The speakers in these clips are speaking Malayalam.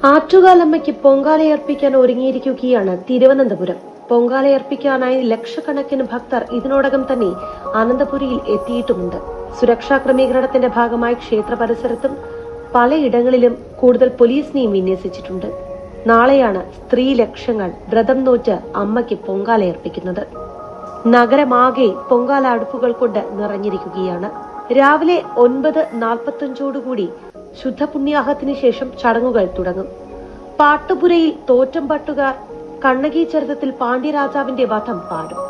ആറ്റുകാലമ്മയ്ക്ക് പൊങ്കാലയർപ്പിക്കാൻ ഒരുങ്ങിയിരിക്കുകയാണ് തിരുവനന്തപുരം. പൊങ്കാലയർപ്പിക്കാനായി ലക്ഷക്കണക്കിന് ഭക്തർ ഇതിനോടകം തന്നെ അനന്തപുരിയിൽ എത്തിയിട്ടുമുണ്ട്. സുരക്ഷാ ക്രമീകരണത്തിന്റെ ഭാഗമായി ക്ഷേത്ര പരിസരത്തും പലയിടങ്ങളിലും കൂടുതൽ പോലീസിനെയും വിന്യസിച്ചിട്ടുണ്ട്. നാളെയാണ് സ്ത്രീ ലക്ഷങ്ങൾ വ്രതം നോറ്റ് അമ്മയ്ക്ക് പൊങ്കാലയർപ്പിക്കുന്നത്. നഗരമാകെ പൊങ്കാല അടുപ്പുകൾ കൊണ്ട് നിറഞ്ഞിരിക്കുകയാണ്. രാവിലെ 9:45 ശുദ്ധപുണ്യാഹത്തിന് ശേഷം ചടങ്ങുകൾ തുടങ്ങും. പാട്ടുപുരയിൽ തോറ്റംപാട്ടുകാർ കണ്ണകി ചരിത്രത്തിൽ പാണ്ഡ്യരാജാവിന്റെ വധം പാടും.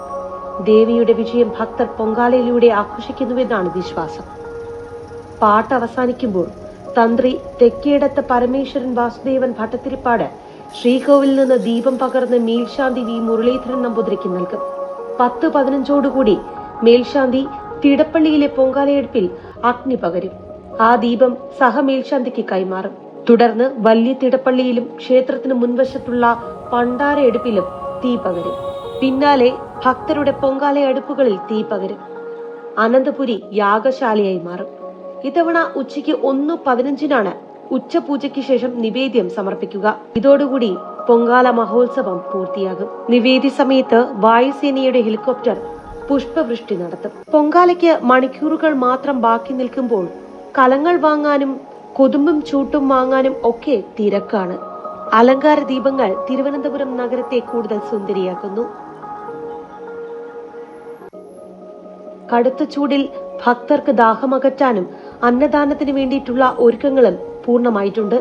ദേവിയുടെ വിജയം ഭക്തർ പൊങ്കാലയിലൂടെ ആഘോഷിക്കുന്നുവെന്നാണ് വിശ്വാസം. പാട്ട് അവസാനിക്കുമ്പോൾ തന്ത്രി തെക്കേടത്ത് പരമേശ്വരൻ വാസുദേവൻ ഭട്ടത്തിരിപ്പാട് ശ്രീകോവിലിൽ നിന്ന് ദീപം പകർന്ന് മേൽശാന്തി വി മുരളീധരൻ നമ്പൂതിരിക്ക് നൽകും. 10:15 മേൽശാന്തി തിടപ്പള്ളിയിലെ പൊങ്കാലയെടുപ്പിൽ അഗ്നി പകരും. ആ ദീപം സഹമേൽശാന്തിക്ക് കൈമാറും. തുടർന്ന് വലിയ തിടപ്പള്ളിയിലും ക്ഷേത്രത്തിന് മുൻവശത്തുള്ള പണ്ടാര എടുപ്പിലും തീ പകരും. പിന്നാലെ ഭക്തരുടെ പൊങ്കാല അടുപ്പുകളിൽ തീ പകരും. അനന്തപുരി യാഗശാലയായി മാറും. ഇത്തവണ ഉച്ചയ്ക്ക് 1:15 ഉച്ചപൂജയ്ക്ക് ശേഷം നിവേദ്യം സമർപ്പിക്കുക. ഇതോടുകൂടി പൊങ്കാല മഹോത്സവം പൂർത്തിയാകും. നിവേദ്യ സമയത്ത് വായുസേനയുടെ ഹെലികോപ്റ്റർ പുഷ്പവൃഷ്ടി നടത്തും. പൊങ്കാലയ്ക്ക് മണിക്കൂറുകൾ മാത്രം ബാക്കി നിൽക്കുമ്പോൾ കലങ്ങൾ വാങ്ങാനും കൊതുമ്പും ചൂട്ടും വാങ്ങാനും ഒക്കെ തിരക്കാണ്. അലങ്കാര ദീപങ്ങൾ തിരുവനന്തപുരം നഗരത്തെ കൂടുതൽ സുന്ദരിയാക്കുന്നു. കടുത്ത ചൂടിൽ ഭക്തർക്ക് ദാഹമകറ്റാനും അന്നദാനത്തിന് വേണ്ടിയിട്ടുള്ള ഒരുക്കങ്ങളും പൂർണ്ണമായിട്ടുണ്ട്.